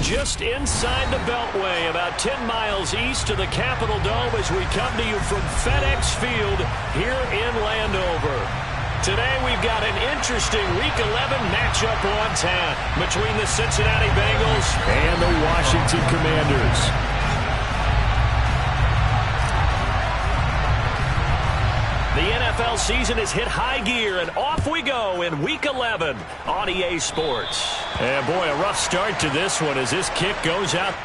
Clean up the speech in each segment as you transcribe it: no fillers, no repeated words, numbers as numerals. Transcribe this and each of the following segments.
just inside the Beltway, about 10 miles east of the Capitol Dome as we come to you from FedEx Field here in Landover. Today we've got an interesting Week 11 matchup on tap between the Cincinnati Bengals and the Washington Commanders. The NFL season has hit high gear, and off we go in Week 11 on EA Sports. And boy, a rough start to this one as this kick goes out.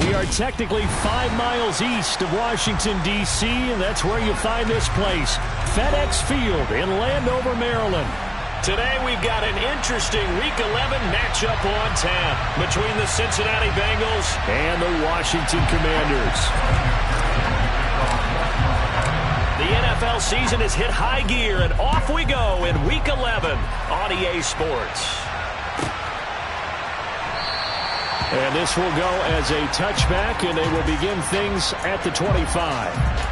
We are technically 5 miles east of Washington, D.C., and that's where you find this place, FedEx Field in Landover, Maryland. Today we've got an interesting Week 11 matchup on tap between the Cincinnati Bengals and the Washington Commanders. The NFL season has hit high gear, and off we go in Week 11 on EA Sports. And this will go as a touchback, and they will begin things at the 25.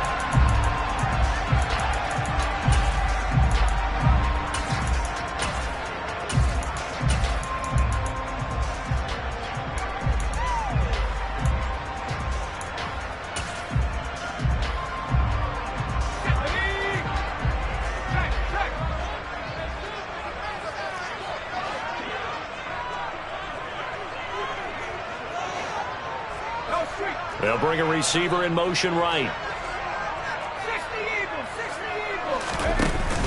They'll bring a receiver in motion right.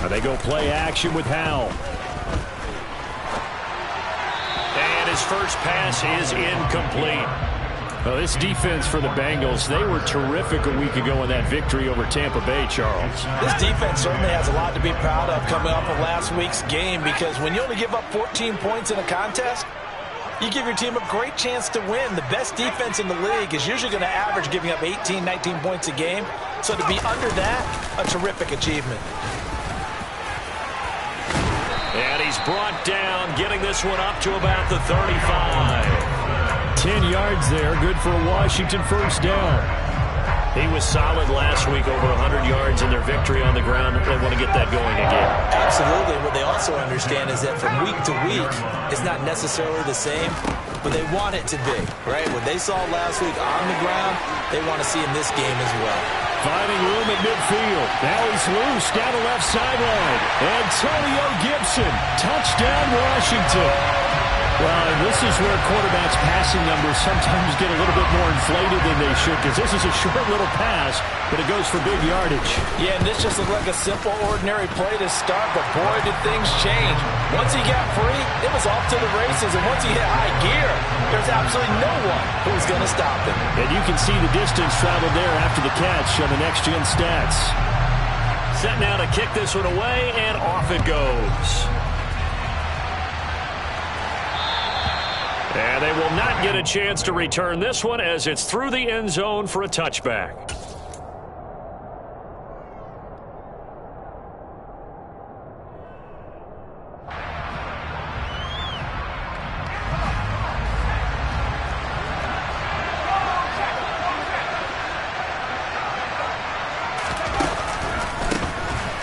And they go play action with Howell. And his first pass is incomplete. Well, this defense for the Bengals, they were terrific a week ago in that victory over Tampa Bay, Charles. This defense certainly has a lot to be proud of coming off of last week's game, because when you only give up 14 points in a contest, you give your team a great chance to win. The best defense in the league is usually going to average giving up 18, 19 points a game. So to be under that, a terrific achievement. And he's brought down, getting this one up to about the 35. 10 yards there, good for a Washington first down. He was solid last week, over 100 yards in their victory on the ground. They want to get that going again. Absolutely. What they also understand is that from week to week, it's not necessarily the same, but they want it to be, right? What they saw last week on the ground, they want to see in this game as well. Finding room at midfield. Now he's loose down the left sideline. Antonio Gibson, touchdown Washington. Well, and this is where quarterbacks' passing numbers sometimes get a little bit more inflated than they should, because this is a short little pass, but it goes for big yardage. Yeah, and this just looked like a simple, ordinary play to start, but boy, did things change. Once he got free, it was off to the races, and once he hit high gear, there's absolutely no one who was going to stop him. And you can see the distance traveled there after the catch on the next-gen stats. Set now to kick this one away, and off it goes. And they will not get a chance to return this one as it's through the end zone for a touchback.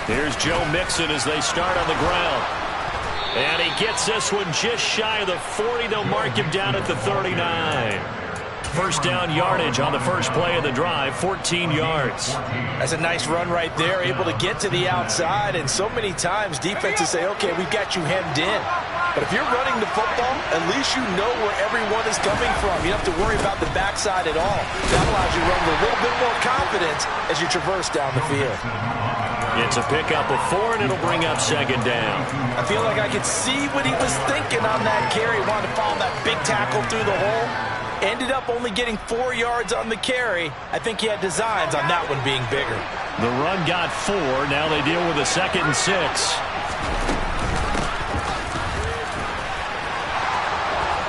Here's Joe Mixon as they start on the ground. And he gets this one just shy of the 40. They'll mark him down at the 39. First down yardage on the first play of the drive, 14 yards. That's a nice run right there, able to get to the outside. And so many times defenses say, okay, we've got you hemmed in. But if you're running the football, at least you know where everyone is coming from. You don't have to worry about the backside at all. That allows you to run with a little bit more confidence as you traverse down the field. It's a pickup of 4, and it'll bring up second down. I feel like I could see what he was thinking on that carry. Wanted to follow that big tackle through the hole. Ended up only getting 4 yards on the carry. I think he had designs on that one being bigger. The run got 4. Now they deal with a 2nd and 6.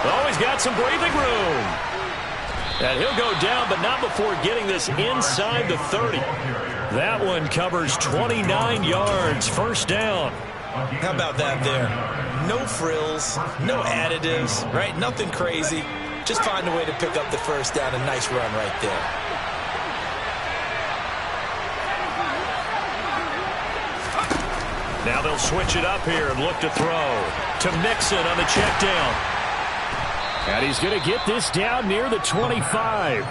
Oh, he's got some breathing room. And he'll go down, but not before getting this inside the 30. That one covers 29 yards. First down. How about that there? No frills, no additives, right? Nothing crazy. Just find a way to pick up the first down. A nice run right there. Now they'll switch it up here and look to throw to Mixon on the check down. And he's going to get this down near the 25.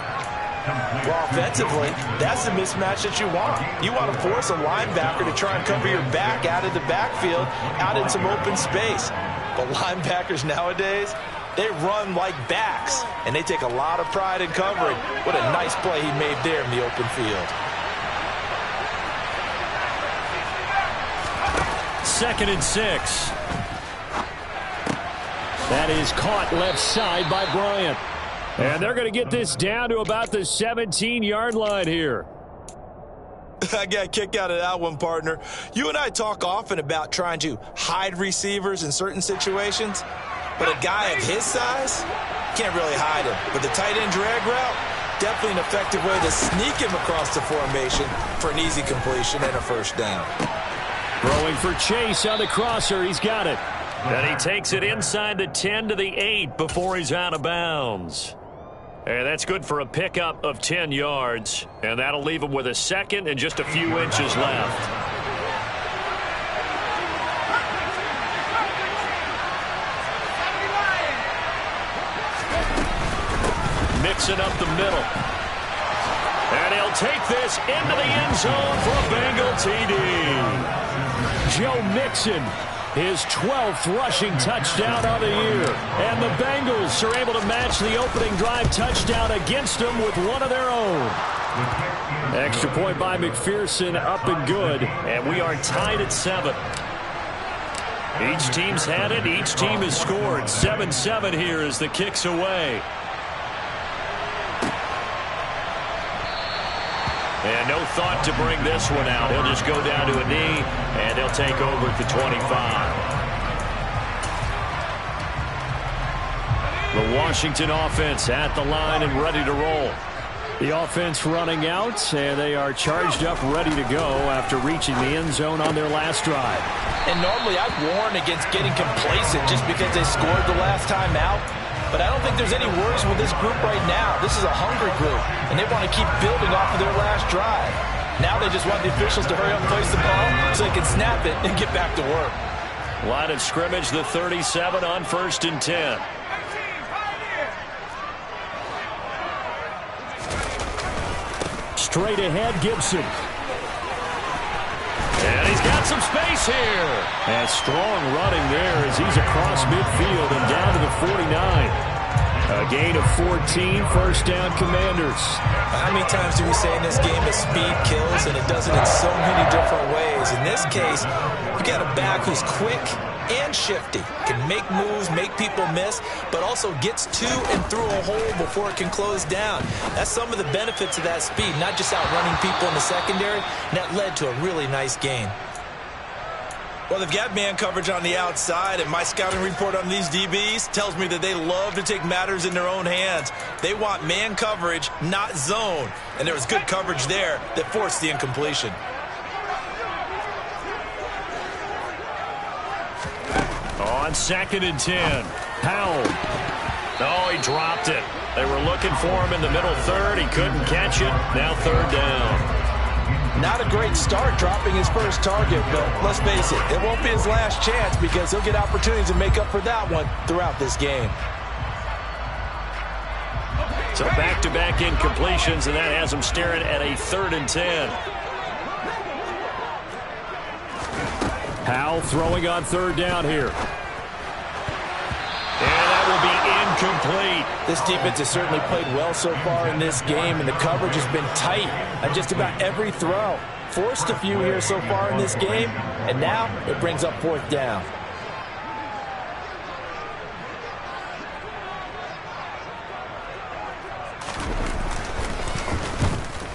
Well, offensively, that's the mismatch that you want. You want to force a linebacker to try and cover your back out of the backfield, out in some open space. But linebackers nowadays, they run like backs, and they take a lot of pride in covering. What a nice play he made there in the open field. 2nd and 6. That is caught left side by Bryant. And they're going to get this down to about the 17-yard line here. I got a kick out of that one, partner. You and I talk often about trying to hide receivers in certain situations, but a guy of his size can't really hide him. But the tight end drag route, definitely an effective way to sneak him across the formation for an easy completion and a first down. Throwing for Chase on the crosser. He's got it. And he takes it inside the 10 to the 8 before he's out of bounds. And that's good for a pickup of 10 yards. And that'll leave him with a 2nd and just a few inches left. Mixing up the middle. And he'll take this into the end zone for a Bengal TD. Joe Mixon, his 12th rushing touchdown of the year. And the Bengals are able to match the opening drive touchdown against them with one of their own. Extra point by McPherson, up and good. And we are tied at 7. Each team's had it. Each team has scored. 7-7 here as the kick's away. And no thought to bring this one out. He'll just go down to a knee, and he'll take over at the 25. The Washington offense at the line and ready to roll. The offense running out, and they are charged up, ready to go after reaching the end zone on their last drive. And normally I'd warn against getting complacent just because they scored the last time out. But I don't think there's any worries with this group right now. This is a hungry group, and they want to keep building off of their last drive. Now they just want the officials to hurry up and place the ball so they can snap it and get back to work. Line of scrimmage, the 37 on 1st and 10. Straight ahead, Gibson. And he's got some space here. And strong running there as he's across midfield and down to the 49. A gain of 14, first down, Commanders. How many times do we say in this game that speed kills, and it does it in so many different ways? In this case, you got a back who's quick and shifty, can make moves, make people miss, but also gets to and through a hole before it can close down. That's some of the benefits of that speed, not just outrunning people in the secondary, and that led to a really nice gain. Well, they've got man coverage on the outside, and my scouting report on these DBs tells me that they love to take matters in their own hands. They want man coverage, not zone, and there was good coverage there that forced the incompletion. On 2nd and 10, Powell. Oh, he dropped it. They were looking for him in the middle third. He couldn't catch it. Now 3rd down. Not a great start dropping his first target, but let's face it, it won't be his last chance because he'll get opportunities to make up for that one throughout this game. So back-to-back incompletions, and that has him staring at a 3rd and 10. Powell throwing on 3rd down here. And that will be incomplete. This defense has certainly played well so far in this game, and the coverage has been tight on just about every throw. Forced a few here so far in this game, and now it brings up 4th down.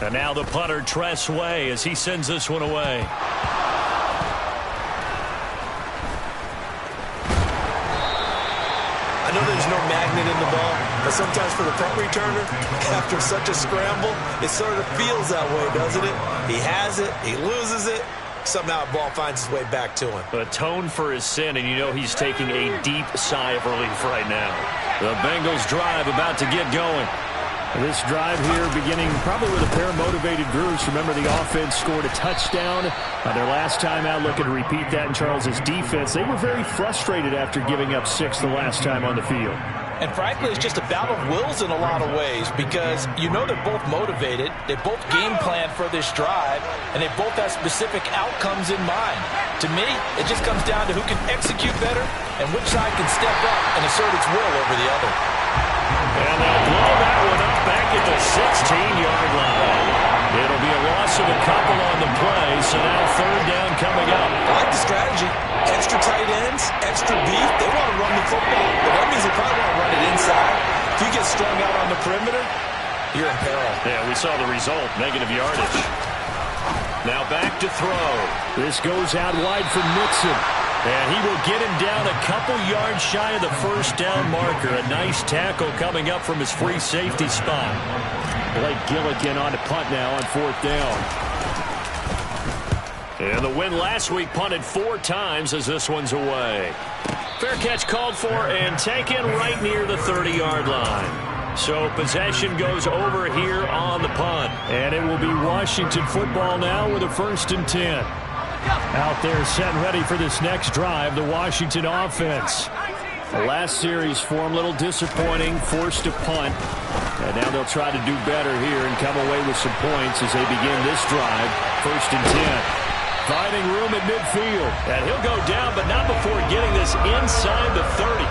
And now the punter, Tress Way, as he sends this one away. I know there's no magnet in the ball, but sometimes for the punt returner, after such a scramble, it sort of feels that way, doesn't it? He has it, he loses it, somehow the ball finds its way back to him. Atone for his sin, and you know he's taking a deep sigh of relief right now. The Bengals drive about to get going. This drive here beginning probably with a pair of motivated groups. Remember, the offense scored a touchdown their last time out. Looking to repeat that in Charles's defense. They were very frustrated after giving up 6 the last time on the field. And frankly, it's just a battle of wills in a lot of ways because you know they're both motivated. They both game plan for this drive, and they both have specific outcomes in mind. To me, it just comes down to who can execute better and which side can step up and assert its will over the other. And they'll blow that one up back at the 16-yard line. It'll be a loss of a couple on the play, so now 3rd down coming up. I like the strategy. Extra tight ends, extra beef. They want to run the football, but that means they probably want to run it inside. If you get strung out on the perimeter, you're in peril. Yeah, we saw the result, negative yardage. Now back to throw. This goes out wide for Mixon. And he will get him down a couple yards shy of the 1st down marker. A nice tackle coming up from his free safety spot. Blake Gillikin on to punt now on 4th down. And the win last week punted 4 times as this one's away. Fair catch called for and taken right near the 30-yard line. So possession goes over here on the punt. And it will be Washington football now with a 1st and 10. Out there set and ready for this next drive, the Washington offense. The last series for them, a little disappointing, forced to punt. And now they'll try to do better here and come away with some points as they begin this drive, 1st and 10. Finding room at midfield. And he'll go down, but not before getting this inside the 30.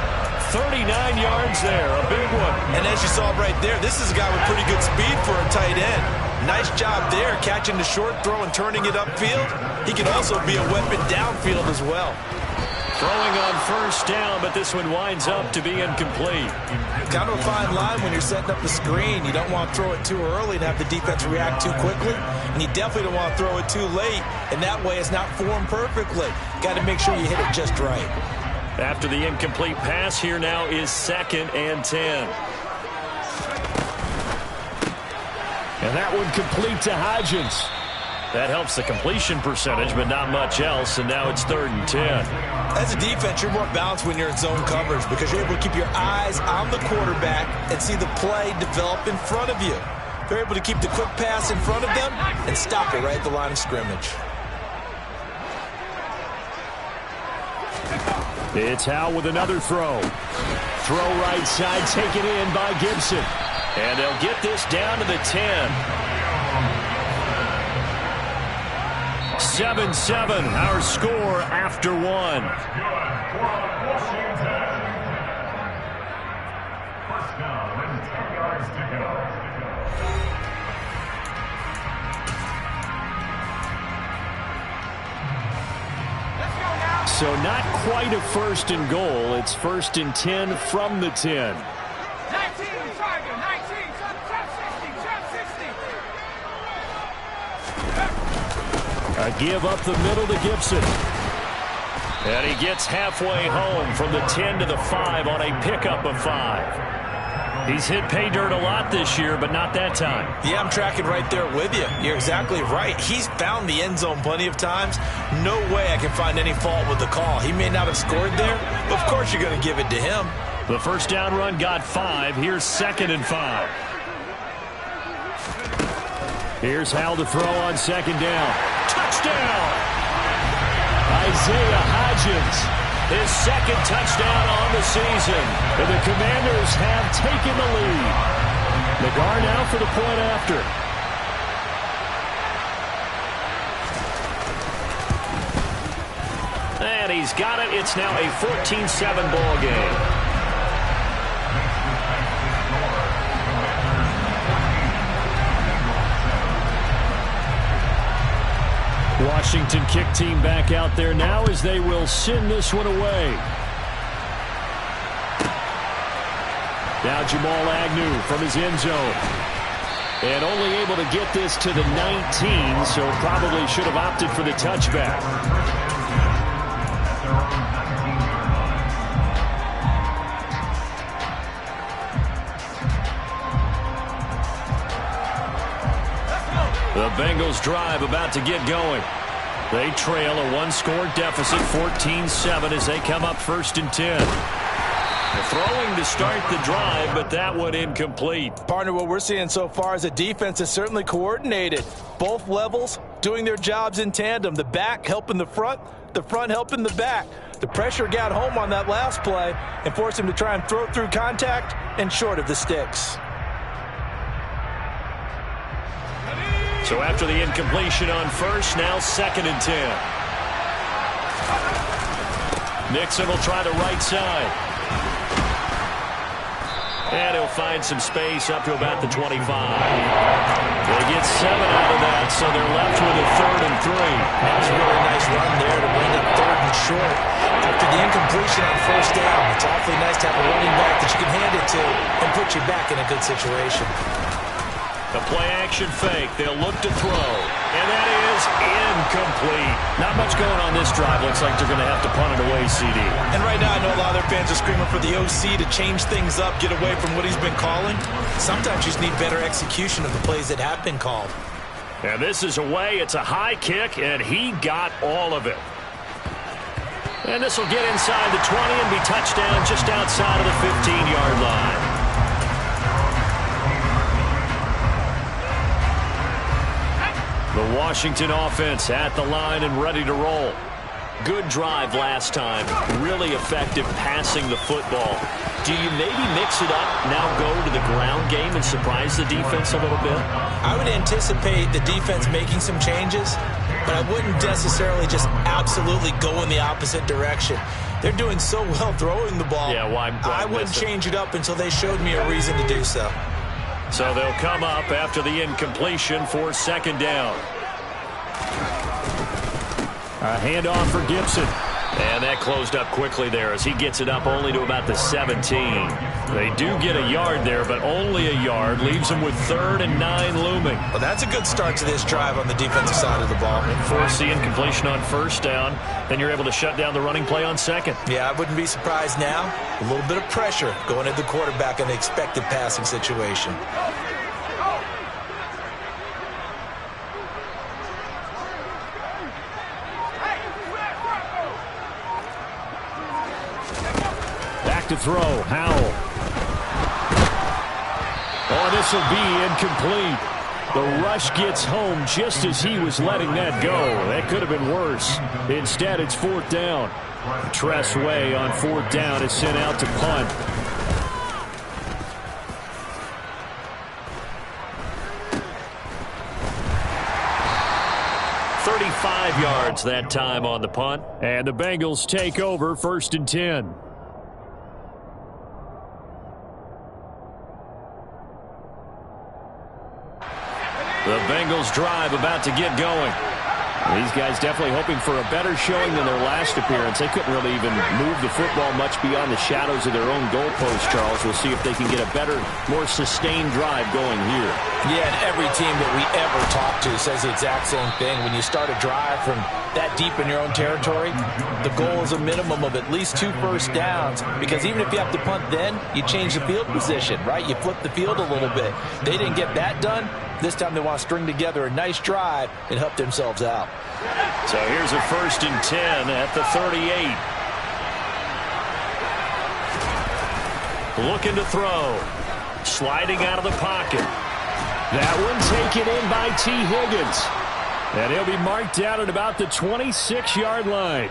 39 yards there, a big one. And as you saw right there, this is a guy with pretty good speed for a tight end. Nice job there, catching the short throw and turning it upfield. He can also be a weapon downfield as well. Throwing on 1st down, but this one winds up to be incomplete. Kind of a fine line when you're setting up the screen. You don't want to throw it too early and have the defense react too quickly. And you definitely don't want to throw it too late. And that way it's not formed perfectly. Got to make sure you hit it just right. After the incomplete pass, here now is 2nd and 10. And that one complete to Hodgins. That helps the completion percentage, but not much else, and now it's 3rd and 10. As a defense, you're more balanced when you're in zone coverage because you're able to keep your eyes on the quarterback and see the play develop in front of you. They're able to keep the quick pass in front of them and stop it right at the line of scrimmage. It's Howell with another throw. Throw right side, taken in by Gibson. And they'll get this down to the 10. 7-7, our score after 1. First down and 10 yards to go. So not quite a first and goal. It's first and 10 from the 10. 19, Tiger, 19, jump 60, A give up the middle to Gibson. And he gets halfway home from the 10 to the 5 on a pickup of 5. He's hit pay dirt a lot this year, but not that time. Yeah, I'm tracking right there with you. You're exactly right. He's found the end zone plenty of times. No way I can find any fault with the call. He may not have scored there, but of course you're going to give it to him. The first down run got 5. Here's 2nd and 5. Here's Hal to throw on 2nd down. Touchdown! Isaiah Hodgins. His 2nd touchdown on the season. And the Commanders have taken the lead. Nagar now for the point after. And he's got it. It's now a 14-7 ball game. Washington kick team back out there now as they will send this one away. Now Jamal Agnew from his end zone. And only able to get this to the 19, so probably should have opted for the touchback. The Bengals drive about to get going. They trail a 1-score deficit, 14-7, as they come up 1st and 10. They're throwing to start the drive, but that one incomplete. Partner, what we're seeing so far is the defense is certainly coordinated. Both levels doing their jobs in tandem. The back helping the front helping the back. The pressure got home on that last play and forced him to try and throw through contact and short of the sticks. So after the incompletion on 1st, now 2nd and 10. Nixon will try the right side. And he'll find some space up to about the 25. They get 7 out of that, so they're left with a 3rd and 3. That was a really nice run there to bring it 3rd and short. After the incompletion on 1st down, it's awfully nice to have a running back that you can hand it to and put you back in a good situation. The play-action fake. They'll look to throw. And that is incomplete. Not much going on this drive. Looks like they're going to have to punt it away, CD. And right now, I know a lot of their fans are screaming for the OC to change things up, get away from what he's been calling. Sometimes you just need better execution of the plays that have been called. And this is away. It's a high kick, and he got all of it. And this will get inside the 20 and be touchdown just outside of the 15-yard line. The Washington offense at the line and ready to roll. Good drive last time. Really effective passing the football. Do you maybe mix it up, now go to the ground game and surprise the defense a little bit? I would anticipate the defense making some changes, but I wouldn't necessarily just absolutely go in the opposite direction. They're doing so well throwing the ball. Yeah, well, I wouldn't change it up until they showed me a reason to do so. So they'll come up after the incompletion for 2nd down. A handoff for Gibson. And that closed up quickly there as he gets it up only to about the 17. They do get a yard there, but only a yard. Leaves them with 3rd and 9 looming. Well, that's a good start to this drive on the defensive side of the ball. Force the incompletion on 1st down. Then you're able to shut down the running play on 2nd. Yeah, I wouldn't be surprised now. A little bit of pressure going at the quarterback in the expected passing situation. To throw, Howell. Oh, this will be incomplete. The rush gets home just as he was letting that go. That could have been worse. Instead, it's 4th down. Tress Way on 4th down is sent out to punt. "35 yards that time on the punt. And the Bengals take over 1st and 10. The Bengals drive about to get going. These guys definitely hoping for a better showing than their last appearance. They couldn't really even move the football much beyond the shadows of their own goalpost, Charles. We'll see if they can get a better, more sustained drive going here. Yeah, and every team that we ever talk to says the exact same thing. When you start a drive from that deep in your own territory, the goal is a minimum of at least 2 first downs, because even if you have to punt then, you change the field position, right? You flip the field a little bit. They didn't get that done. This time they want to string together a nice drive and help themselves out. So here's a 1st and 10 at the 38. Looking to throw. Sliding out of the pocket. That one taken in by T. Higgins. And he'll be marked down at about the 26-yard line.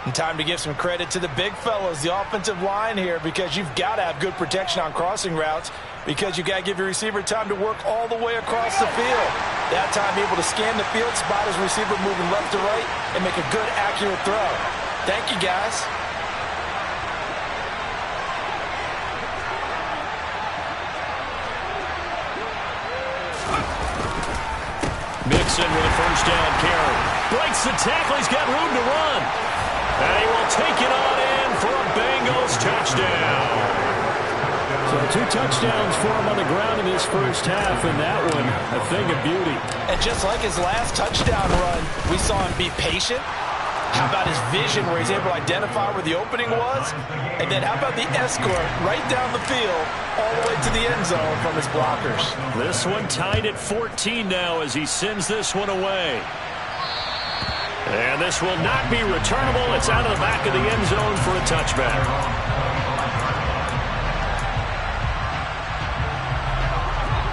And time to give some credit to the big fellas, the offensive line here, because you've got to have good protection on crossing routes, because you got to give your receiver time to work all the way across the field. That time able to scan the field, spot his receiver moving left to right, and make a good, accurate throw. Thank you, guys. Mixon with a 1st down carry. Breaks the tackle. He's got room to run. And he will take it on in for a Bengals touchdown. So 2 touchdowns for him on the ground in his first half, and that one a thing of beauty. And just like his last touchdown run, we saw him be patient. How about his vision where he's able to identify where the opening was? And then how about the escort right down the field all the way to the end zone from his blockers? This one tied at 14 now as he sends this one away. And this will not be returnable. It's out of the back of the end zone for a touchback.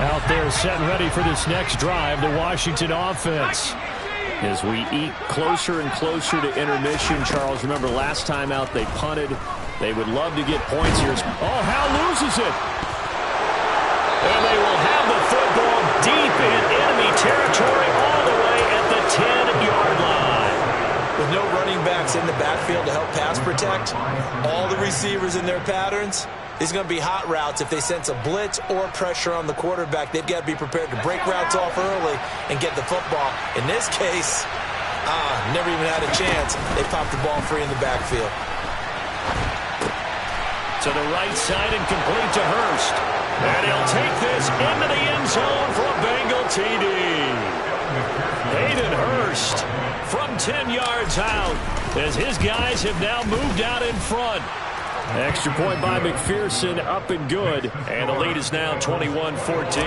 Out there set and ready for this next drive, the Washington offense. As we eat closer and closer to intermission, Charles, remember last time out they punted. They would love to get points here. Oh, Hal loses it. And they will have the football deep in enemy territory all the way at the 10-yard line. With no running backs in the backfield to help pass protect, all the receivers in their patterns, it's going to be hot routes. If they sense a blitz or pressure on the quarterback, they've got to be prepared to break routes off early and get the football. In this case, never even had a chance. They popped the ball free in the backfield. To the right side and complete to Hurst. And he'll take this into the end zone for a Bengal TD. Hayden Hurst from 10 yards out as his guys have now moved out in front. Extra point by McPherson, up and good. And the lead is now 21-14.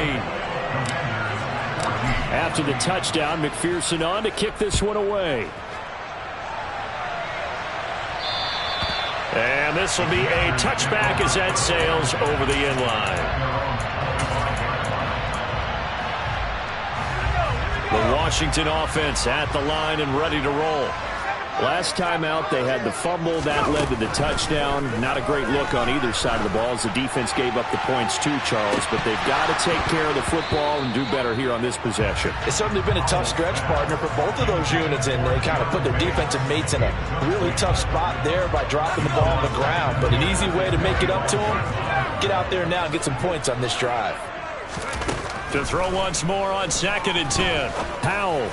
After the touchdown, McPherson on to kick this one away. And this will be a touchback as that sails over the end line. The Washington offense at the line and ready to roll. Last time out, they had the fumble. That led to the touchdown. Not a great look on either side of the ball as the defense gave up the points too, Charles. But they've got to take care of the football and do better here on this possession. It's certainly been a tough stretch, partner, for both of those units, and they kind of put their defensive mates in a really tough spot there by dropping the ball on the ground. But an easy way to make it up to them, get out there now and get some points on this drive. To throw once more on 2nd and 10. Howell.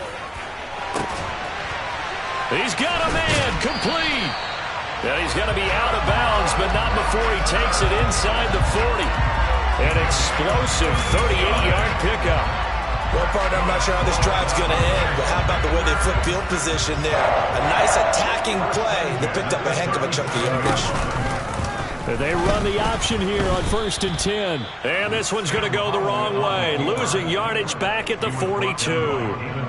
He's got a man, complete. And he's going to be out of bounds, but not before he takes it inside the 40. An explosive 38-yard pickup. Well, partner, I'm not sure how this drive's going to end, but how about the way they flip field position there? A nice attacking play that picked up a heck of a chunk of yardage. They run the option here on 1st and 10. And this one's going to go the wrong way. Losing yardage back at the 42.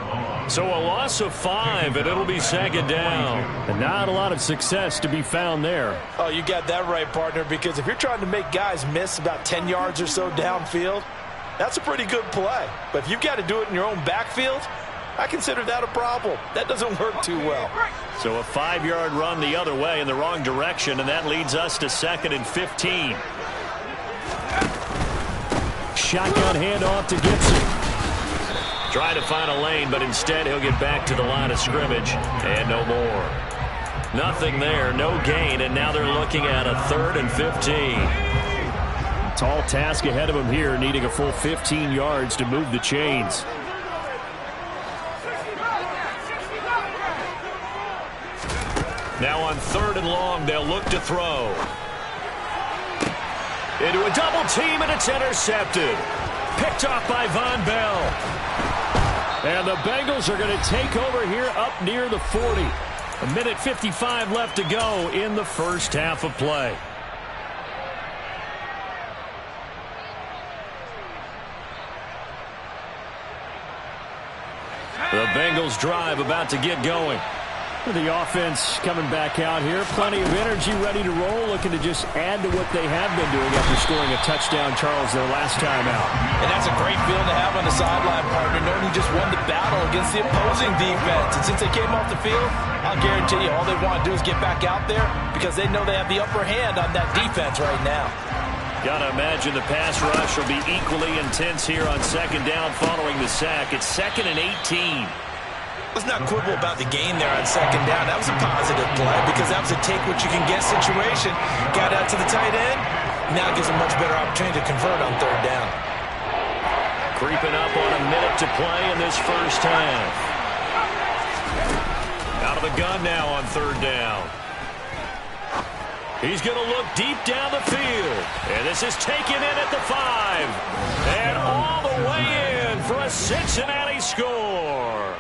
So a loss of 5, and it'll be 2nd down. And not a lot of success to be found there. Oh, you got that right, partner, because if you're trying to make guys miss about 10 yards or so downfield, that's a pretty good play. But if you've got to do it in your own backfield, I consider that a problem. That doesn't work too well. So a 5-yard run the other way in the wrong direction, and that leads us to 2nd and 15. Shotgun handoff to Gibson. Try to find a lane, but instead he'll get back to the line of scrimmage, and no more. Nothing there, no gain, and now they're looking at a 3rd and 15. Tall task ahead of him here, needing a full 15 yards to move the chains. Now on 3rd and long, they'll look to throw. Into a double team, and it's intercepted. Picked off by Von Bell. And the Bengals are going to take over here up near the 40. 1:55 left to go in the first half of play. The Bengals drive about to get going. The offense coming back out here. Plenty of energy, ready to roll, looking to just add to what they have been doing after scoring a touchdown, Charles, their last time out. And that's a great feeling to have on the sideline, partner, knowing you just won the battle against the opposing defense. And since they came off the field, I'll guarantee you all they want to do is get back out there because they know they have the upper hand on that defense right now. Got to imagine the pass rush will be equally intense here on 2nd down following the sack. It's 2nd and 18. Let's not quibble about the gain there on 2nd down. That was a positive play because that was a take-what-you-can-get situation. Got out to the tight end. Now gives a much better opportunity to convert on 3rd down. Creeping up on a minute to play in this first half. Out of the gun now on 3rd down. He's going to look deep down the field. And this is taken in at the 5. And all the way in for a Cincinnati score.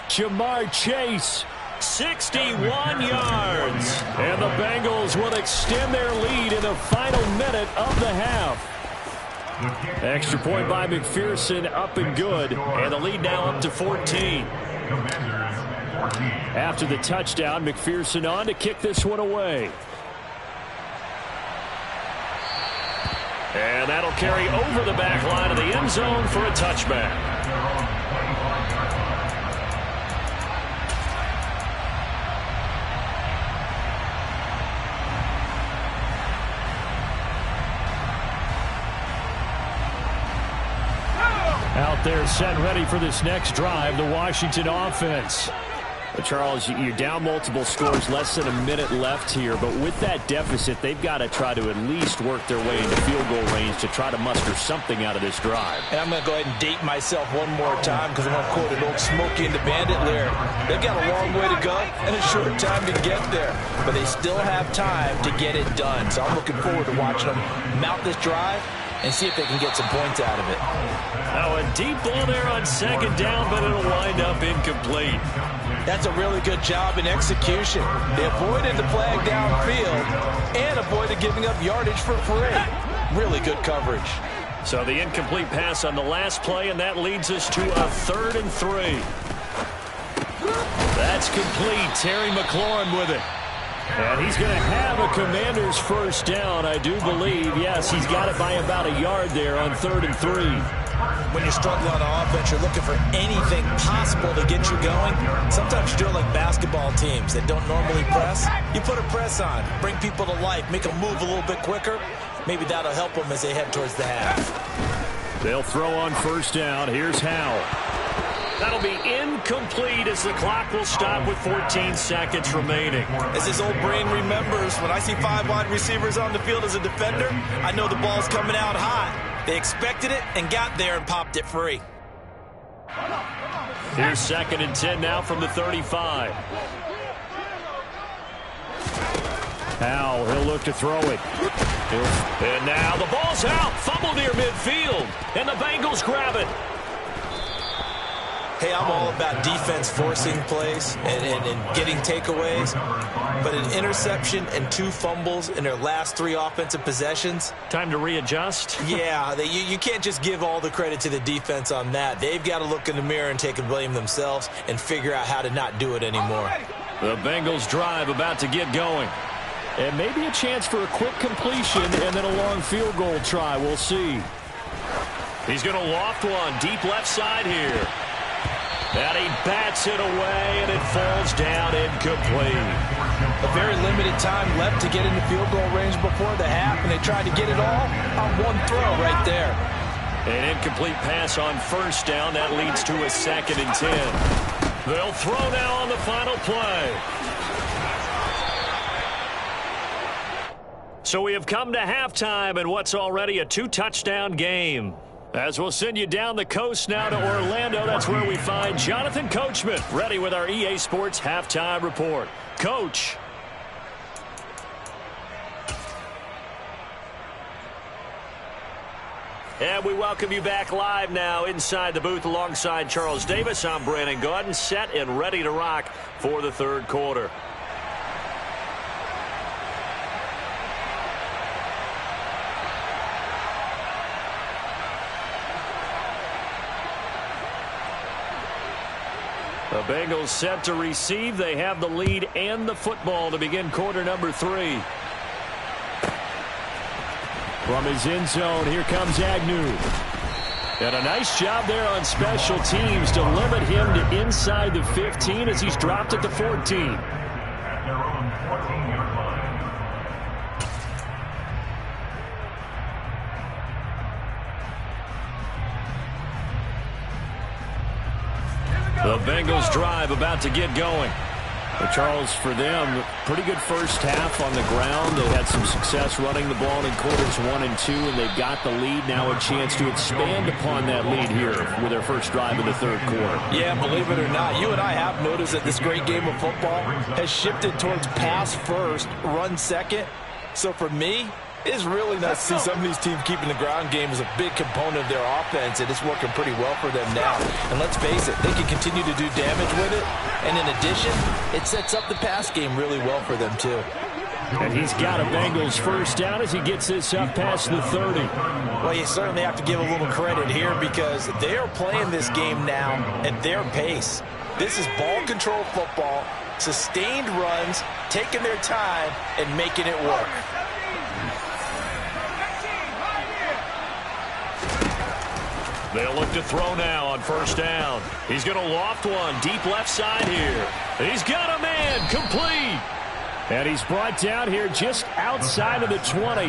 Jamar Chase, 61 yards. And the Bengals will extend their lead in the final minute of the half. Extra point by McPherson, up and good. And the lead now up to 14. After the touchdown, McPherson on to kick this one away. And that'll carry over the back line of the end zone for a touchback. Out there set ready for this next drive, the Washington offense. But Charles, you're down multiple scores, less than a minute left here. But with that deficit, they've got to try to at least work their way into field goal range to try to muster something out of this drive. And I'm going to go ahead and date myself one more time because I'm going to quote an old Smokey and the Bandit lyric. They've got a long way to go and a short time to get there. But they still have time to get it done. So I'm looking forward to watching them mount this drive and see if they can get some points out of it. Oh, a deep ball there on 2nd down, but it'll wind up incomplete. That's a really good job in execution. They avoided the flag downfield and avoided giving up yardage for free. Really good coverage. So the incomplete pass on the last play, and that leads us to a 3rd and 3. That's complete. Terry McLaurin with it. And he's going to have a Commander's first down, I do believe. Yes, he's got it by about a yard there on 3rd and 3. When you're struggling on offense, you're looking for anything possible to get you going. Sometimes you do it like basketball teams that don't normally press. You put a press on, bring people to life, make them move a little bit quicker. Maybe that'll help them as they head towards the half. They'll throw on 1st down. Here's Howell. That'll be incomplete as the clock will stop with 14 seconds remaining. As his old brain remembers, when I see 5 wide receivers on the field as a defender, I know the ball's coming out hot. They expected it and got there and popped it free. Here's 2nd and 10 now from the 35. Howell, he'll look to throw it. And now the ball's out. Fumble near midfield. And the Bengals grab it. Hey, I'm all about defense forcing plays and getting takeaways. But an interception and 2 fumbles in their last 3 offensive possessions. Time to readjust? Yeah, you can't just give all the credit to the defense on that. They've got to look in the mirror and take a blame themselves and figure out how to not do it anymore. The Bengals drive about to get going. And maybe a chance for a quick completion and then a long field goal try. We'll see. He's going to loft one deep left side here. And he bats it away, and it falls down incomplete. A very limited time left to get into field goal range before the half, and they tried to get it all on one throw right there. An incomplete pass on 1st down. That leads to a 2nd and 10. They'll throw now on the final play. So we have come to halftime in what's already a 2-touchdown game. As we'll send you down the coast now to Orlando, that's where we find Jonathan Coachman, ready with our EA Sports Halftime Report. Coach. And we welcome you back live now inside the booth alongside Charles Davis. I'm Brandon Gaudin, set and ready to rock for the third quarter. The Bengals set to receive. They have the lead and the football to begin quarter number 3. From his end zone, here comes Agnew. And a nice job there on special teams to limit him to inside the 15 as he's dropped at the 14. At their own 14-yard line. The Bengals drive about to get going. Well, Charles, for them, pretty good first half on the ground. They had some success running the ball in quarters 1 and 2, and they've got the lead. Now a chance to expand upon that lead here with their first drive of the third quarter. Yeah, believe it or not, you and I have noticed that this great game of football has shifted towards pass first, run second. So for me, it's really nice to see some of these teams keeping the ground game as a big component of their offense, and it's working pretty well for them now. And let's face it, they can continue to do damage with it. And in addition, it sets up the pass game really well for them, too. And he's got a Bengals first down as he gets this up past the 30. Well, you certainly have to give a little credit here because they are playing this game now at their pace. This is ball control football, sustained runs, taking their time, and making it work. They'll look to throw now on first down. He's going to loft one deep left side here. He's got a man complete. And he's brought down here just outside of the 20.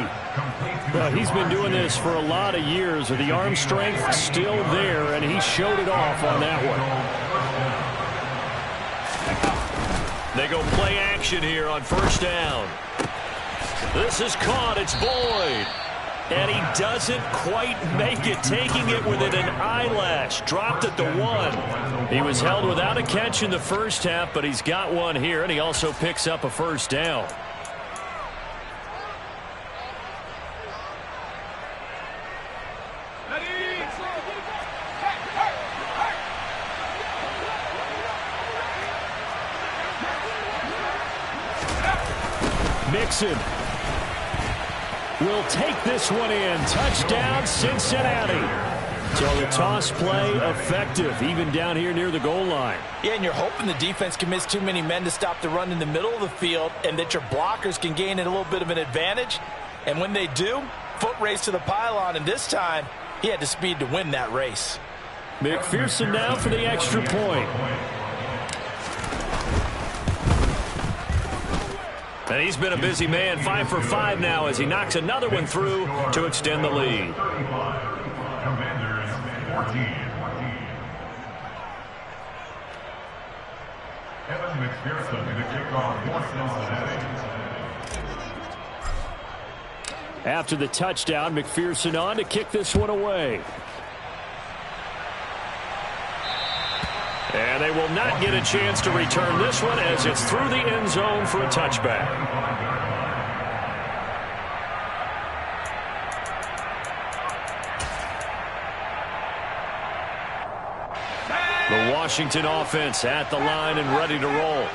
Well, he's been doing this for a lot of years with the arm strength still there, and he showed it off on that one. They go play action here on first down. This is caught. It's Boyd. And he doesn't quite make it, taking it within an eyelash. Dropped at the 1. He was held without a catch in the first half, but he's got one here, and he also picks up a first down. Mixon will take this one in. Touchdown, Cincinnati. So the toss play effective, even down here near the goal line. Yeah, and you're hoping the defense commits too many men to stop the run in the middle of the field and that your blockers can gain a little bit of an advantage. And when they do, foot race to the pylon, and this time he had the speed to win that race. McPherson now for the extra point. And he's been a busy man, 5 for 5 now as he knocks another one through to extend the lead. Commanders 14. Evan McPherson in the kickoff for Cincinnati. After the touchdown, McPherson on to kick this one away. And they will not get a chance to return this one as it's through the end zone for a touchback. The Washington offense at the line and ready to roll.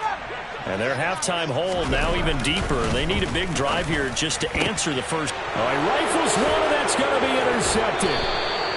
And their halftime hole now even deeper. They need a big drive here just to answer the first. Oh, he rifles one, and that's going to be intercepted.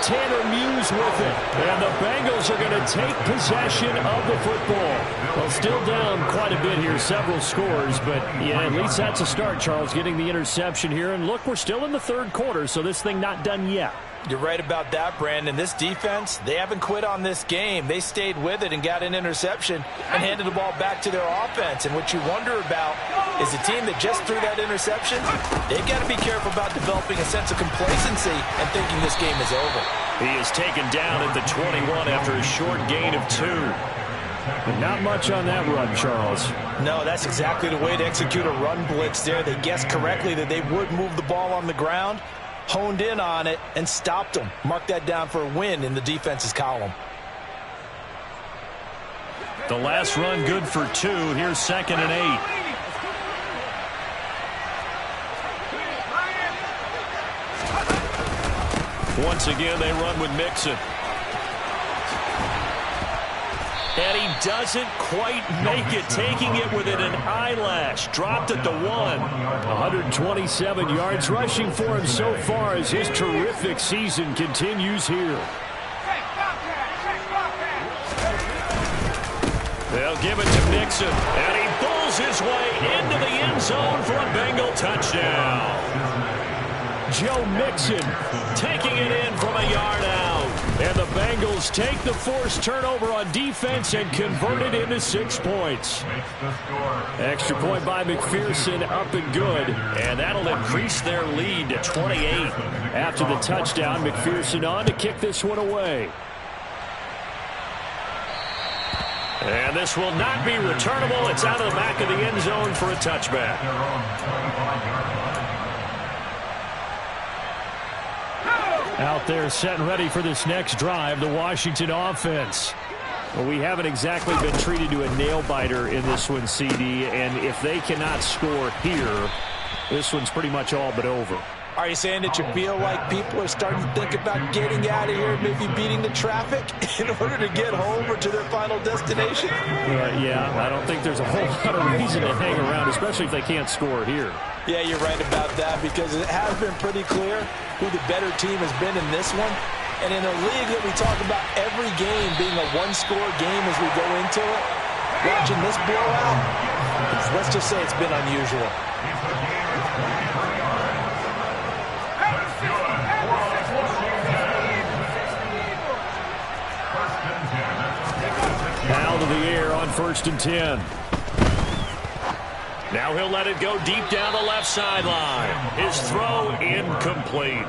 Tanner Muse with it. And the Bengals are going to take possession of the football. Well, still down quite a bit here, several scores. But, yeah, at least that's a start, Charles, getting the interception here. And, look, we're still in the third quarter, so this thing not done yet. You're right about that, Brandon. This defense, they haven't quit on this game. They stayed with it and got an interception and handed the ball back to their offense. And what you wonder about is a team that just threw that interception, they've got to be careful about developing a sense of complacency and thinking this game is over. He is taken down at the 21 after a short gain of 2. But not much on that run, Charles. No, that's exactly the way to execute a run blitz there. They guessed correctly that they would move the ball on the ground, honed in on it, and stopped them. Mark that down for a win in the defense's column. The last run good for 2. Here's 2nd and 8. Once again, they run with Mixon. And he doesn't quite make it, taking it within an eyelash. Dropped at the 1. 127 yards rushing for him so far as his terrific season continues here. They'll give it to Mixon, and he pulls his way into the end zone for a Bengal touchdown. Joe Mixon taking it in from a yard out. And the Bengals take the forced turnover on defense and convert it into 6 points. Extra point by McPherson, up and good. And that'll increase their lead to 28. After the touchdown, McPherson on to kick this one away. And this will not be returnable. It's out of the back of the end zone for a touchback. Out there set and ready for this next drive, the Washington offense. Well, we haven't exactly been treated to a nail-biter in this one, CD, and if they cannot score here, this one's pretty much all but over. Are you saying that you feel like people are starting to think about getting out of here, maybe beating the traffic in order to get home or to their final destination? Yeah, I don't think there's a whole lot of reason to hang around, especially if they can't score here. Yeah, you're right about that, because it has been pretty clear who the better team has been in this one. And in a league that we talk about every game being a one-score game as we go into it, watching this blowout, let's just say it's been unusual. Out of the air on 1st and 10. Now he'll let it go deep down the left sideline. His throw incomplete.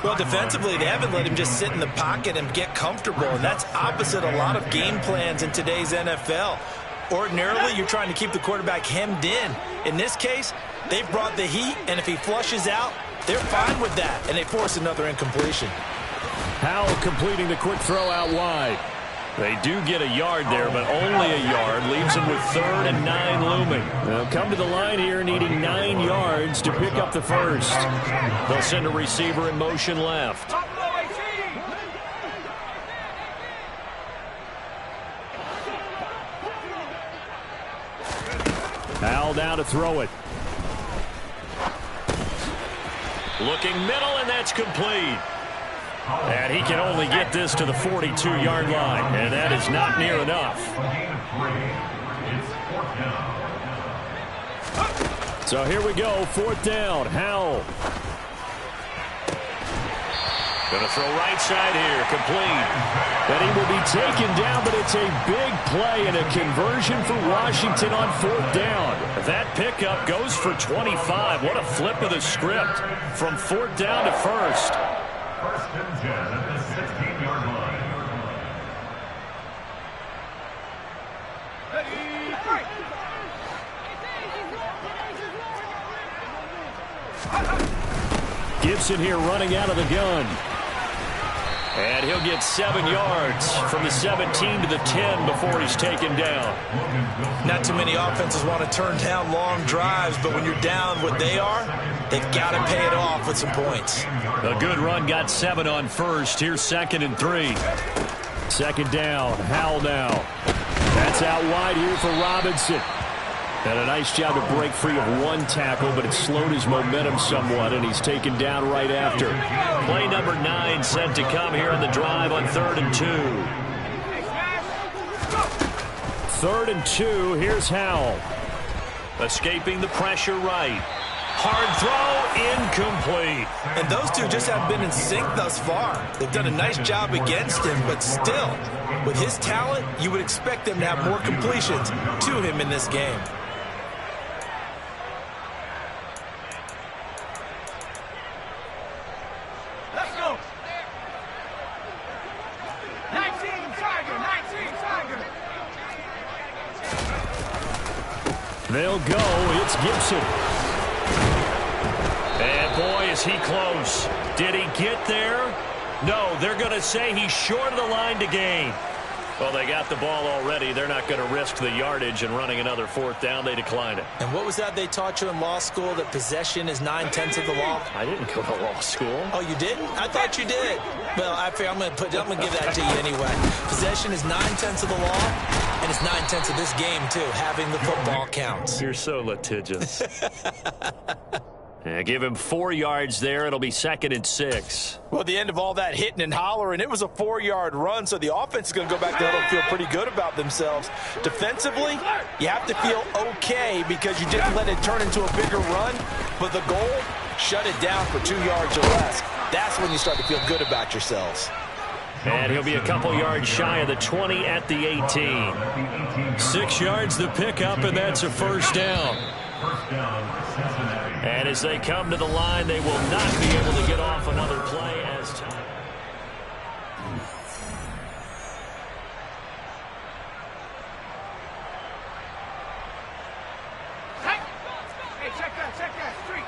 Well, defensively, they haven't let him just sit in the pocket and get comfortable, and that's opposite a lot of game plans in today's NFL. Ordinarily, you're trying to keep the quarterback hemmed in. In this case, they've brought the heat, and if he flushes out, they're fine with that, and they force another incompletion. Howell completing the quick throw out wide. They do get a yard there, but only a yard. Leaves them with 3rd and 9 looming. They'll come to the line here needing 9 yards to pick up the first. They'll send a receiver in motion left. Howell now to throw it. Looking middle, and that's complete. And he can only get this to the 42-yard line, and that is not near enough. So here we go, 4th down. Howell. Going to throw right side here, complete. But he will be taken down, but it's a big play and a conversion for Washington on 4th down. That pickup goes for 25. What a flip of the script from 4th down to 1st. 1st and 10 at the 16-yard line. Gibson here running out of the gun. And he'll get 7 yards from the 17 to the 10 before he's taken down. Not too many offenses want to turn down long drives, but when you're down what they are, they've got to pay it off with some points. A good run got 7 on 1st. Here's 2nd and 3. 2nd down. Howell now. That's out wide here for Robinson. And a nice job to break free of 1 tackle, but it slowed his momentum somewhat, and he's taken down right after. Play number 9 set to come here on the drive on 3rd and 2. 3rd and 2, here's Howell. Escaping the pressure right. Hard throw, incomplete. And those two just haven't been in sync thus far. They've done a nice job against him, but still, with his talent, you would expect them to have more completions to him in this game. They'll go. It's Gibson. And boy, is he close. Did he get there? No, they're going to say he's short of the line to gain. Well, they got the ball already. They're not going to risk the yardage and running another fourth down. They declined it. And what was that they taught you in law school, that possession is 9/10 of the law? I didn't go to law school. Oh, you didn't? I thought you did. Well, I'm going to give that to you anyway. Possession is 9/10 of the law, and it's 9/10 of this game, too. Having the football counts. You're so litigious. Give him 4 yards there. It'll be 2nd and 6. Well, at the end of all that hitting and hollering, it was a 4-yard run, so the offense is going to go back there and feel pretty good about themselves. Defensively, you have to feel okay because you didn't let it turn into a bigger run, but the goal, shut it down for 2 yards or less. That's when you start to feel good about yourselves. And he'll be a couple yards shy of the 20 at the 18. 6 yards the pickup, and that's a first down. And as they come to the line, they will not be able to get off another play as time. Hey, check that. Street.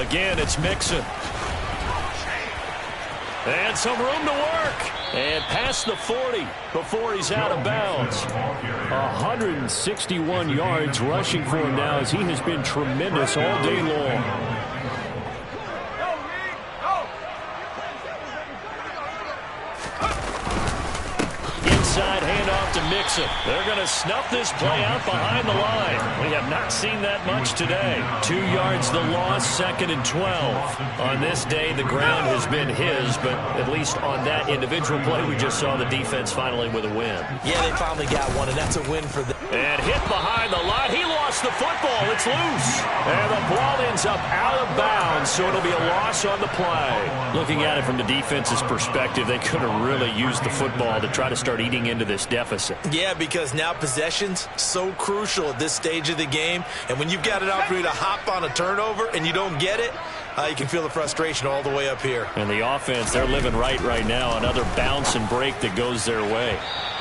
Again, it's Mixon. And some room to work. And past the 40 before he's out of bounds. 161 yards rushing for him now as he has been tremendous all day long. Inside handoff to Mixon. They're going to snuff this play out behind the line. We have not seen that much today. 2 yards the loss, 2nd and 12. On this day, the ground has been his, but at least on that individual play, we just saw the defense finally with a win. Yeah, they finally got one, and that's a win for them. And hit behind the line. He lost the football. It's loose. And the ball ends up out of bounds, so it'll be a loss on the play. Looking at it from the defense's perspective, they could have really used the football to try to start eating into this deficit. Yeah, because now possession's so crucial at this stage of the game. And when you've got an opportunity to hop on a turnover and you don't get it, you can feel the frustration all the way up here. And the offense, they're living right now. Another bounce and break that goes their way.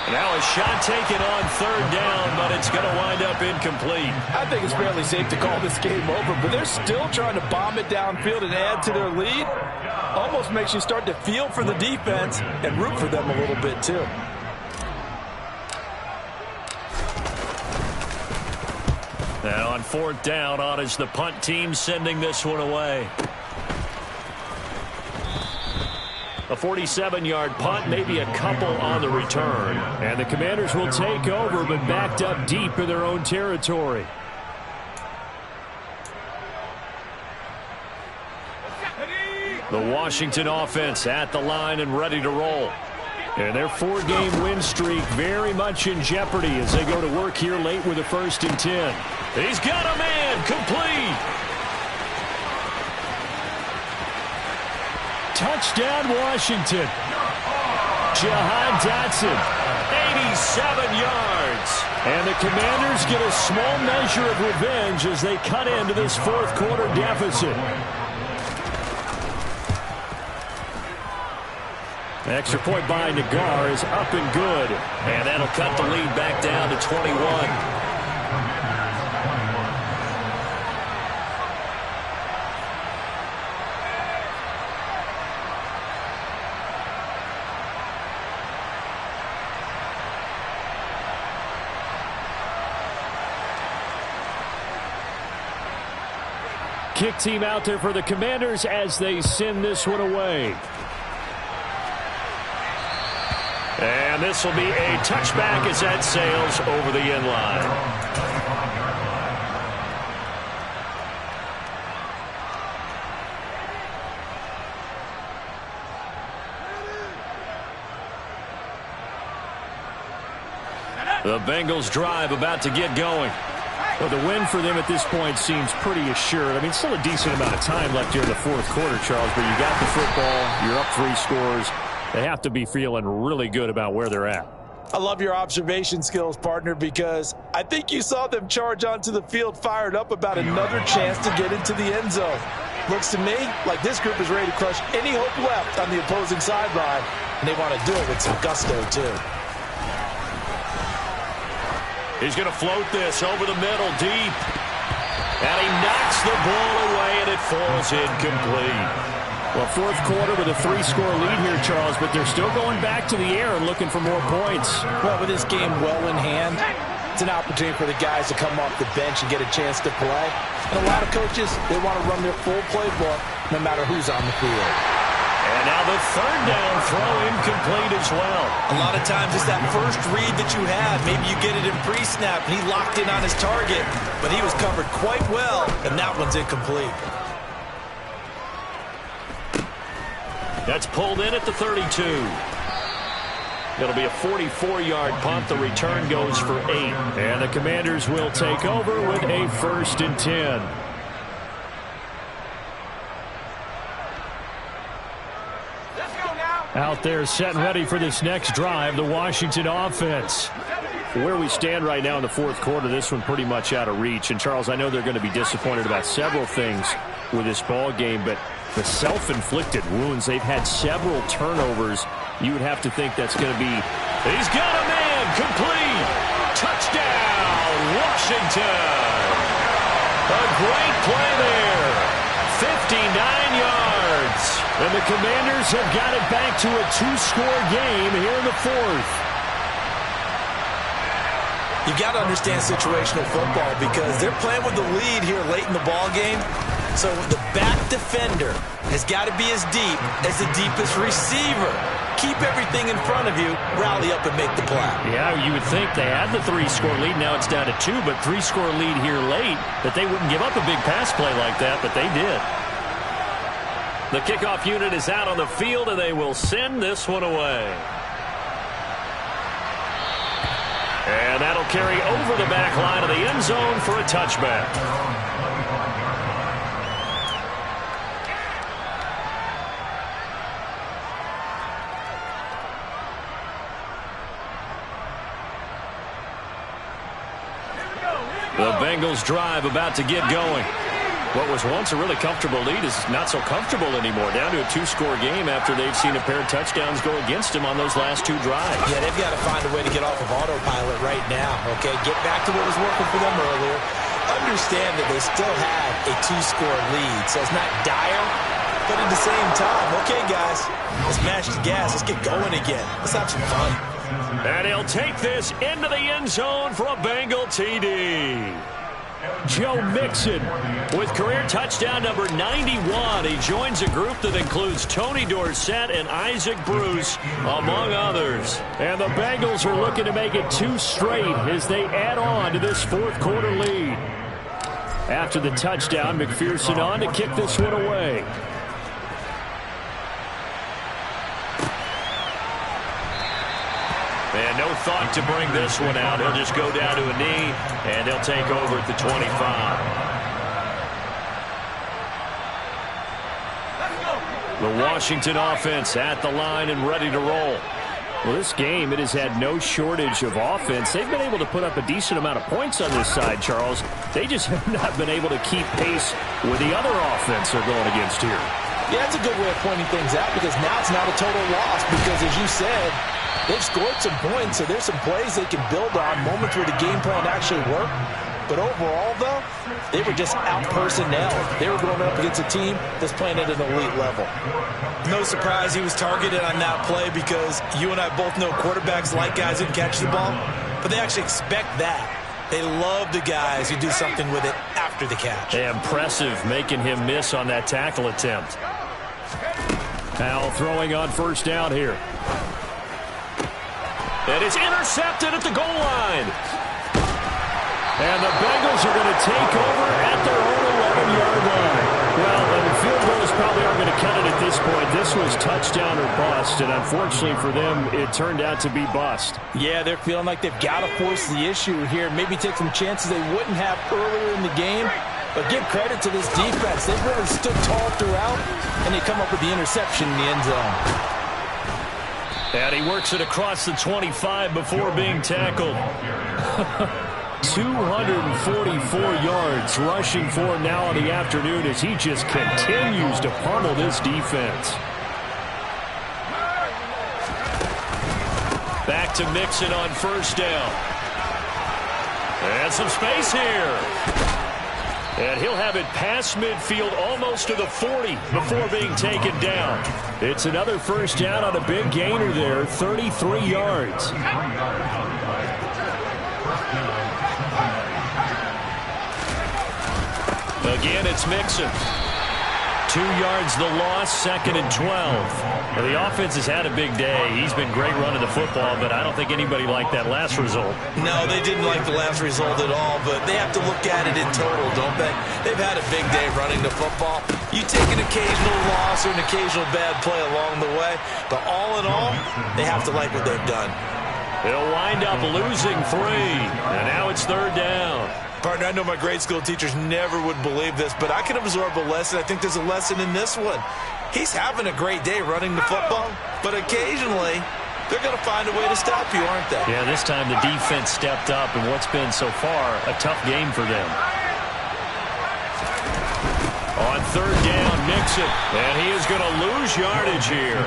Now a shot taken on 3rd down, but it's going to wind up incomplete. I think it's fairly safe to call this game over, but they're still trying to bomb it downfield and add to their lead. Almost makes you start to feel for the defense and root for them a little bit, too. Now on 4th down, on is the punt team sending this one away. A 47-yard punt, maybe a couple on the return. And the Commanders will take over, but backed up deep in their own territory. The Washington offense at the line and ready to roll. And their 4-game win streak very much in jeopardy as they go to work here late with a 1st and 10. He's got a man, complete. Touchdown, Washington. Jahan Dotson, 87 yards. And the Commanders get a small measure of revenge as they cut into this 4th quarter deficit. The extra point by Nagar is up and good. And that'll cut the lead back down to 21. Kick team out there for the Commanders as they send this one away. And this will be a touchback as that sails over the end line. The Bengals drive about to get going. Well, the win for them at this point seems pretty assured. I mean, still a decent amount of time left here in the 4th quarter, Charles, but you got the football, you're up 3 scores. They have to be feeling really good about where they're at. I love your observation skills, partner, because I think you saw them charge onto the field fired up about another chance to get into the end zone. Looks to me like this group is ready to crush any hope left on the opposing sideline, and they want to do it with some gusto, too. He's going to float this over the middle, deep. And he knocks the ball away, and it falls incomplete. Well, fourth quarter with a 3-score lead here, Charles, but they're still going back to the air and looking for more points. Well, with this game well in hand, it's an opportunity for the guys to come off the bench and get a chance to play. And a lot of coaches, they want to run their full playbook no matter who's on the field. And now the third down throw incomplete as well. A lot of times it's that first read that you had. Maybe you get it in pre-snap, and he locked in on his target, but he was covered quite well, and that one's incomplete. That's pulled in at the 32. It'll be a 44-yard punt. The return goes for 8. And the Commanders will take over with a 1st and 10. Let's go now. Out there set and ready for this next drive, the Washington offense. Where we stand right now in the fourth quarter, this one pretty much out of reach. And, Charles, I know they're going to be disappointed about several things with this ball game, but the self-inflicted wounds, they've had several turnovers. You would have to think that's going to be... He's got a man, complete. Touchdown, Washington. A great play there. 59 yards. And the Commanders have got it back to a 2-score game here in the fourth. You got to understand situational football because they're playing with the lead here late in the ball game. So the back defender has got to be as deep as the deepest receiver. Keep everything in front of you, rally up and make the play. Yeah, you would think they had the 3-score lead. Now it's down to 2, but 3-score lead here late, that they wouldn't give up a big pass play like that, but they did. The kickoff unit is out on the field, and they will send this one away. And that'll carry over the back line of the end zone for a touchback. The Bengals drive about to get going. What was once a really comfortable lead is not so comfortable anymore. Down to a 2-score game after they've seen a pair of touchdowns go against them on those last 2 drives. Yeah, they've got to find a way to get off of autopilot right now, okay? Get back to what was working for them earlier. Understand that they still have a 2-score lead, so it's not dire, but at the same time, okay, guys, let's mash the gas. Let's get going again. Let's have some fun. And he'll take this into the end zone for a Bengal TD. Joe Mixon with career touchdown number 91. He joins a group that includes Tony Dorsett and Isaac Bruce, among others. And the Bengals are looking to make it 2 straight as they add on to this fourth quarter lead. After the touchdown, McPherson on to kick this one away. And no thought to bring this one out. He'll just go down to a knee, and he'll take over at the 25. The Washington offense at the line and ready to roll. Well, this game, it has had no shortage of offense. They've been able to put up a decent amount of points on this side, Charles. They just have not been able to keep pace with the other offense they're going against here. Yeah, that's a good way of pointing things out because now it's not a total loss because, as you said, they've scored some points, so there's some plays they can build on, moments where the game plan actually worked. But overall, though, they were just out-personnel. They were going up against a team that's playing at an elite level. No surprise he was targeted on that play because you and I both know quarterbacks like guys who can catch the ball, but they actually expect that. They love the guys who do something with it after the catch. Impressive making him miss on that tackle attempt. Now throwing on first down here. And it's intercepted at the goal line. And the Bengals are going to take over at their own 11-yard line. Well, the field goals probably aren't going to cut it at this point. This was touchdown or bust, and unfortunately for them, it turned out to be bust. Yeah, they're feeling like they've got to force the issue here. Maybe take some chances they wouldn't have earlier in the game. But give credit to this defense. They've really stood tall throughout, and they come up with the interception in the end zone. And he works it across the 25 before being tackled. 244 yards rushing for him now in the afternoon as he just continues to pummel this defense. Back to Mixon on first down. And some space here. And he'll have it past midfield almost to the 40 before being taken down. It's another first down on a big gainer there, 33 yards. Again, it's Mixon. 2 yards the loss, 2nd and 12. Well, the offense has had a big day. He's been great running the football, but I don't think anybody liked that last result. No, they didn't like the last result at all, but they have to look at it in total, don't they? They've had a big day running the football. You take an occasional loss or an occasional bad play along the way, but all in all, they have to like what they've done. They'll wind up losing 3, and now it's 3rd down. Partner, I know my grade school teachers never would believe this, but I can absorb a lesson. I think there's a lesson in this one. He's having a great day running the football, but occasionally they're going to find a way to stop you, aren't they? Yeah, this time the defense stepped up in what's been so far a tough game for them. On 3rd down, Mixon, and he is going to lose yardage here.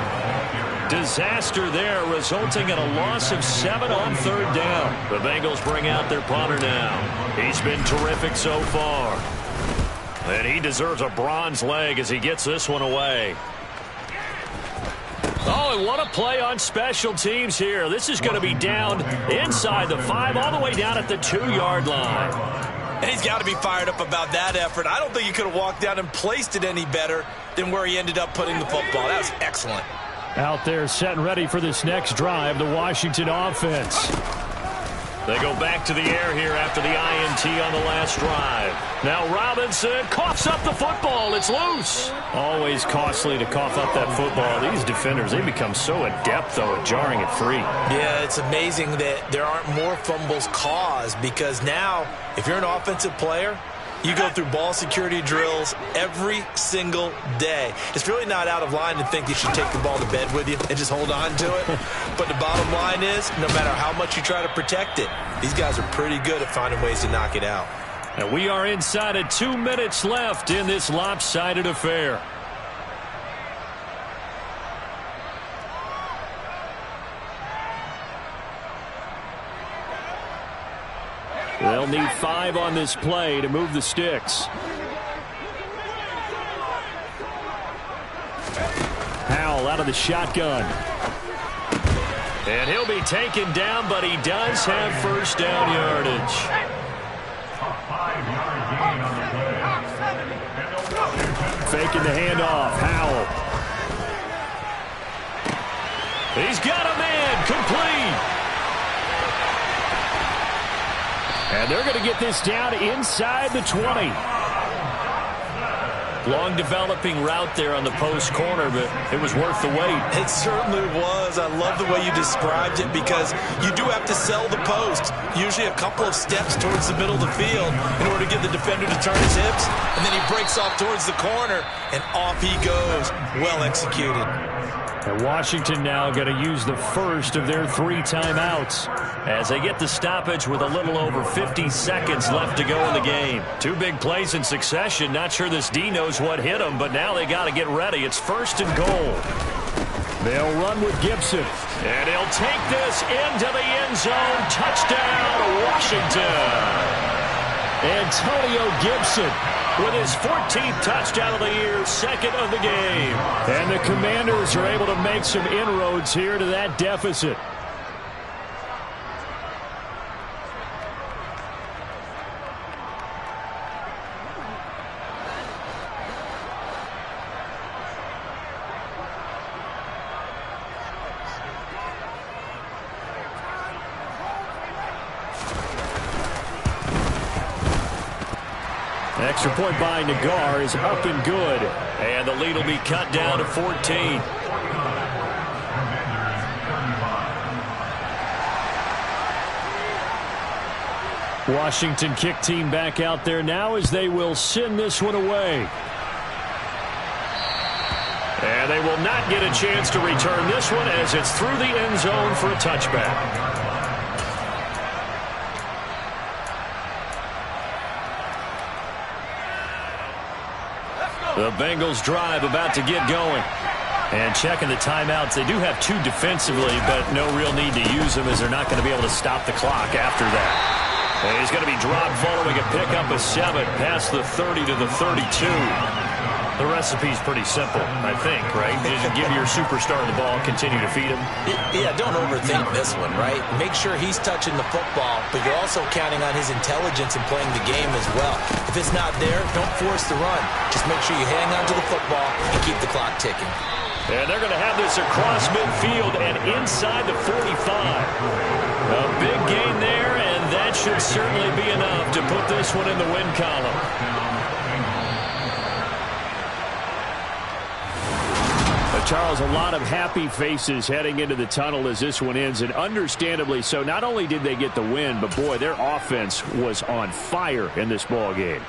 Disaster there, resulting in a loss of 7 on 3rd down. The Bengals bring out their punter now. He's been terrific so far. And he deserves a bronze leg as he gets this one away. Oh, and what a play on special teams here. This is going to be down inside the 5, all the way down at the 2-yard line. And he's got to be fired up about that effort. I don't think he could have walked down and placed it any better than where he ended up putting the football. That was excellent. Out there set and ready for this next drive, the Washington offense. They go back to the air here after the INT on the last drive. Now Robinson coughs up the football. It's loose. Always costly to cough up that football. These defenders, they become so adept, though, at jarring it free. Yeah, it's amazing that there aren't more fumbles caused, because now, if you're an offensive player, you go through ball security drills every single day. It's really not out of line to think you should take the ball to bed with you and just hold on to it. But the bottom line is, no matter how much you try to protect it, these guys are pretty good at finding ways to knock it out. And we are inside of 2 minutes left in this lopsided affair. They'll need 5 on this play to move the sticks. Howell out of the shotgun. And he'll be taken down, but he does have first down yardage. Faking the handoff. Howell. He's got a man. Complete. And they're going to get this down inside the 20. Long developing route there on the post corner, but it was worth the wait. It certainly was. I love the way you described it, because you do have to sell the post. Usually a couple of steps towards the middle of the field in order to get the defender to turn his hips. And then he breaks off towards the corner, and off he goes. Well executed. And Washington now going to use the first of their 3 timeouts as they get the stoppage with a little over 50 seconds left to go in the game. 2 big plays in succession. Not sure this D knows what hit him, but now they got to get ready. It's 1st and goal. They'll run with Gibson. And he'll take this into the end zone. Touchdown, Washington. Antonio Gibson with his 14th touchdown of the year, 2nd of the game. And the Commanders are able to make some inroads here to that deficit. Extra point by Nagar is up and good. And the lead will be cut down to 14. Washington kick team back out there now as they will send this one away. And they will not get a chance to return this one as it's through the end zone for a touchback. The Bengals drive about to get going. And checking the timeouts, they do have 2 defensively, but no real need to use them as they're not going to be able to stop the clock after that. And he's going to be dropped following a pickup of 7 past the 30 to the 32. The recipe's pretty simple, I think, right? Just give your superstar the ball, continue to feed him. Yeah, don't overthink this one, right? Make sure he's touching the football, but you're also counting on his intelligence in playing the game as well. If it's not there, don't force the run. Just make sure you hang on to the football and keep the clock ticking. And they're going to have this across midfield and inside the 45. A big gain there, and that should certainly be enough to put this one in the win column. Charles, a lot of happy faces heading into the tunnel as this one ends, and understandably so. Not only did they get the win, but boy, their offense was on fire in this ball game.